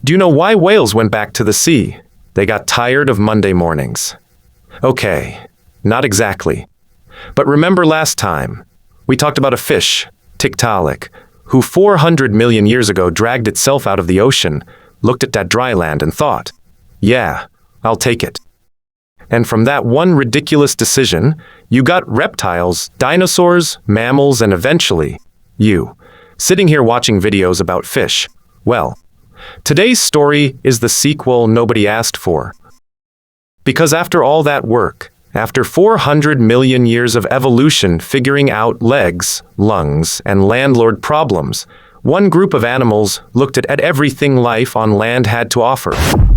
Do you know why whales went back to the sea? They got tired of Monday mornings. Okay, not exactly. But remember last time, we talked about a fish, Tiktaalik, who 400 million years ago dragged itself out of the ocean, looked at that dry land and thought, yeah, I'll take it. And from that one ridiculous decision, you got reptiles, dinosaurs, mammals, and eventually, you, sitting here watching videos about fish. Well, today's story is the sequel nobody asked for. Because after all that work, after 400 million years of evolution figuring out legs, lungs, and landlord problems, one group of animals looked at everything life on land had to offer,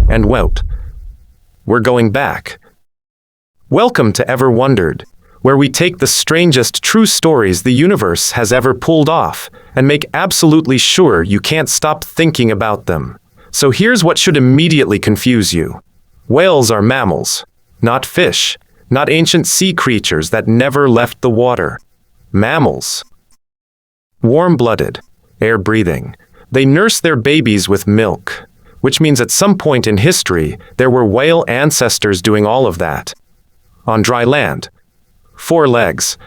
and went, we're going back. Welcome to Ever Wondered, where we take the strangest true stories the universe has ever pulled off and make absolutely sure you can't stop thinking about them. So here's what should immediately confuse you. Whales are mammals, not fish, not ancient sea creatures that never left the water. Mammals. Warm-blooded, air-breathing. They nurse their babies with milk, which means at some point in history, there were whale ancestors doing all of that. On dry land. 4 legs.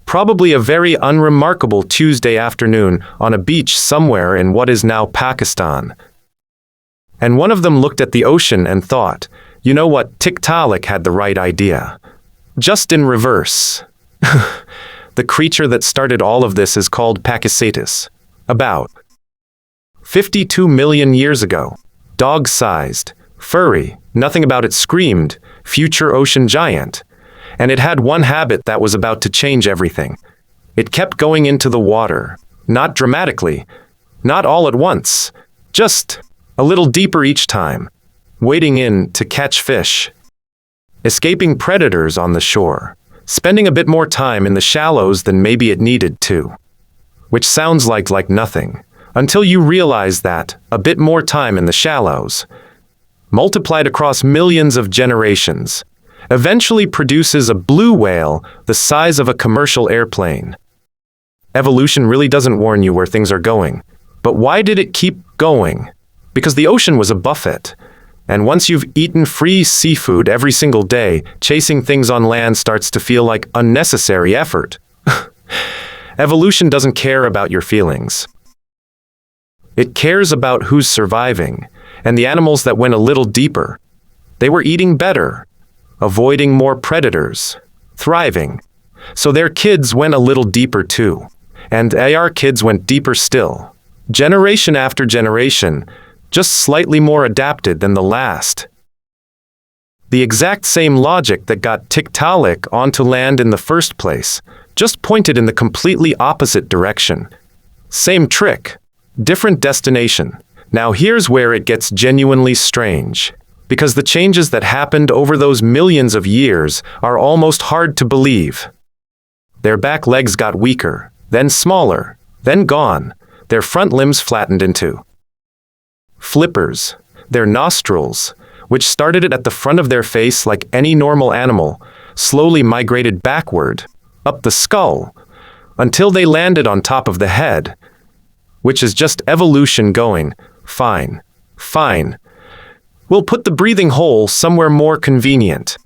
Probably a very unremarkable Tuesday afternoon on a beach somewhere in what is now Pakistan. And one of them looked at the ocean and thought, you know what, Tiktaalik had the right idea. Just in reverse. The creature that started all of this is called Pakicetus. About 52 million years ago. Dog-sized, furry, nothing about it screamed, future ocean giant. And it had one habit that was about to change everything. It kept going into the water. Not dramatically. Not all at once. Just a little deeper each time. Wading in to catch fish. Escaping predators on the shore. Spending a bit more time in the shallows than maybe it needed to. Which sounds like nothing. Until you realize that a bit more time in the shallows, multiplied across millions of generations, eventually produces a blue whale the size of a commercial airplane. Evolution really doesn't warn you where things are going. But why did it keep going? Because the ocean was a buffet. And once you've eaten free seafood every single day, chasing things on land starts to feel like unnecessary effort. Evolution doesn't care about your feelings. It cares about who's surviving, and the animals that went a little deeper. They were eating better, avoiding more predators, thriving. So their kids went a little deeper too. And our kids went deeper still. Generation after generation, just slightly more adapted than the last. The exact same logic that got Tiktaalik onto land in the first place, just pointed in the completely opposite direction. Same trick. Different destination. Now here's where it gets genuinely strange. Because the changes that happened over those millions of years are almost hard to believe. Their back legs got weaker, then smaller, then gone. Their front limbs flattened into flippers. Their nostrils, which started at the front of their face like any normal animal, slowly migrated backward, up the skull, until they landed on top of the head. Which is just evolution going, fine, fine. We'll put the breathing hole somewhere more convenient.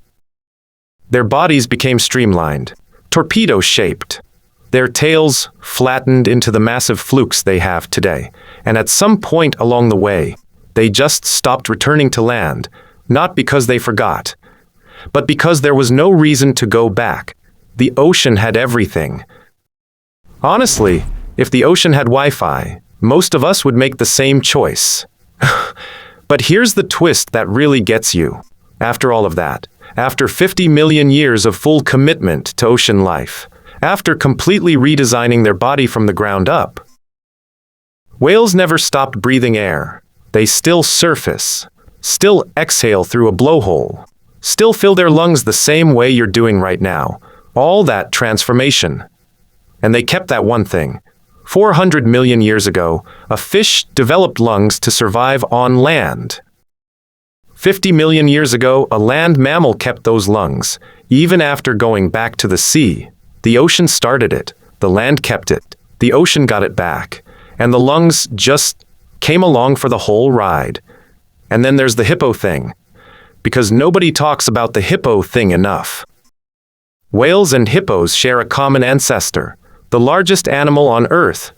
Their bodies became streamlined, torpedo-shaped. Their tails flattened into the massive flukes they have today, and at some point along the way, they just stopped returning to land, not because they forgot, but because there was no reason to go back. The ocean had everything. Honestly, if the ocean had Wi-Fi, most of us would make the same choice. But here's the twist that really gets you. After all of that, after 50 million years of full commitment to ocean life, after completely redesigning their body from the ground up, whales never stopped breathing air. They still surface, still exhale through a blowhole, still fill their lungs the same way you're doing right now. All that transformation. And they kept that one thing. 400 million years ago, a fish developed lungs to survive on land. 50 million years ago, a land mammal kept those lungs, even after going back to the sea. The ocean started it, the land kept it, the ocean got it back, and the lungs just came along for the whole ride. And then there's the hippo thing, because nobody talks about the hippo thing enough. Whales and hippos share a common ancestor, the largest animal on Earth.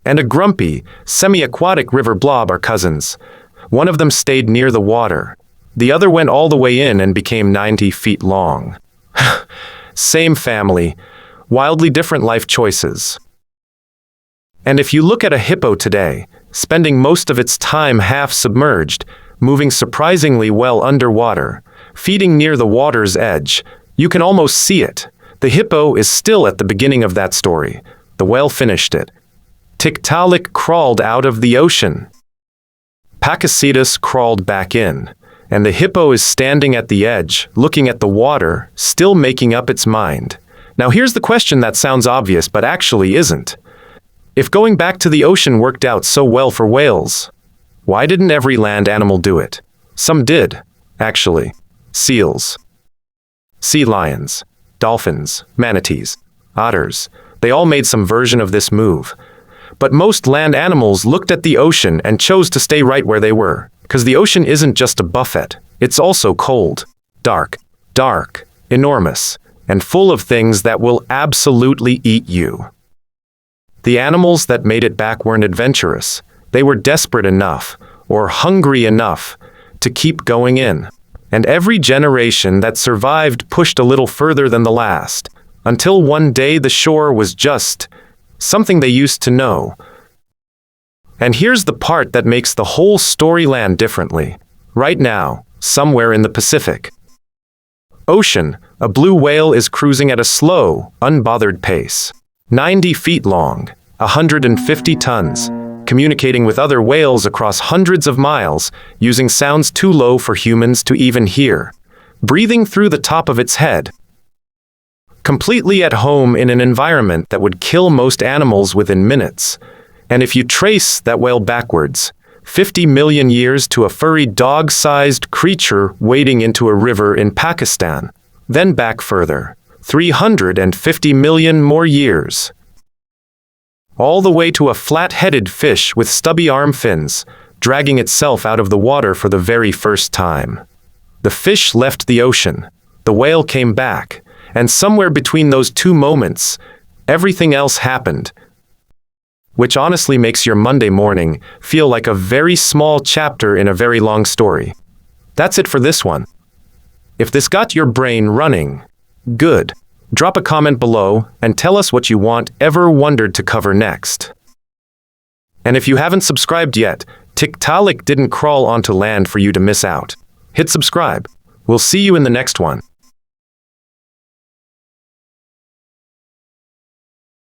And a grumpy, semi-aquatic river blob are cousins. One of them stayed near the water. The other went all the way in and became 90 feet long. Same family, wildly different life choices. And if you look at a hippo today, spending most of its time half submerged, moving surprisingly well underwater, feeding near the water's edge, you can almost see it. The hippo is still at the beginning of that story. The whale finished it. Tiktaalik crawled out of the ocean. Pakicetus crawled back in. And the hippo is standing at the edge, looking at the water, still making up its mind. Now here's the question that sounds obvious but actually isn't. If going back to the ocean worked out so well for whales, why didn't every land animal do it? Some did, actually. Seals, sea lions, dolphins, manatees, otters, they all made some version of this move. But most land animals looked at the ocean and chose to stay right where they were. Because the ocean isn't just a buffet, it's also cold, dark, enormous, and full of things that will absolutely eat you. The animals that made it back weren't adventurous. They were desperate enough, or hungry enough, to keep going in. And every generation that survived pushed a little further than the last, until one day the shore was just something they used to know. And here's the part that makes the whole story land differently. Right now, somewhere in the Pacific Ocean, a blue whale is cruising at a slow, unbothered pace. 90 feet long, 150 tons, communicating with other whales across hundreds of miles, using sounds too low for humans to even hear. Breathing through the top of its head. Completely at home in an environment that would kill most animals within minutes. And if you trace that whale backwards, 50 million years to a furry dog-sized creature wading into a river in Pakistan, then back further, 350 million more years. All the way to a flat-headed fish with stubby arm fins, dragging itself out of the water for the very first time. The fish left the ocean, the whale came back, and somewhere between those two moments, everything else happened. Which honestly makes your Monday morning feel like a very small chapter in a very long story. That's it for this one. If this got your brain running, good. Drop a comment below and tell us what you want ever wondered to cover next. And if you haven't subscribed yet, Tiktaalik didn't crawl onto land for you to miss out. Hit subscribe. We'll see you in the next one.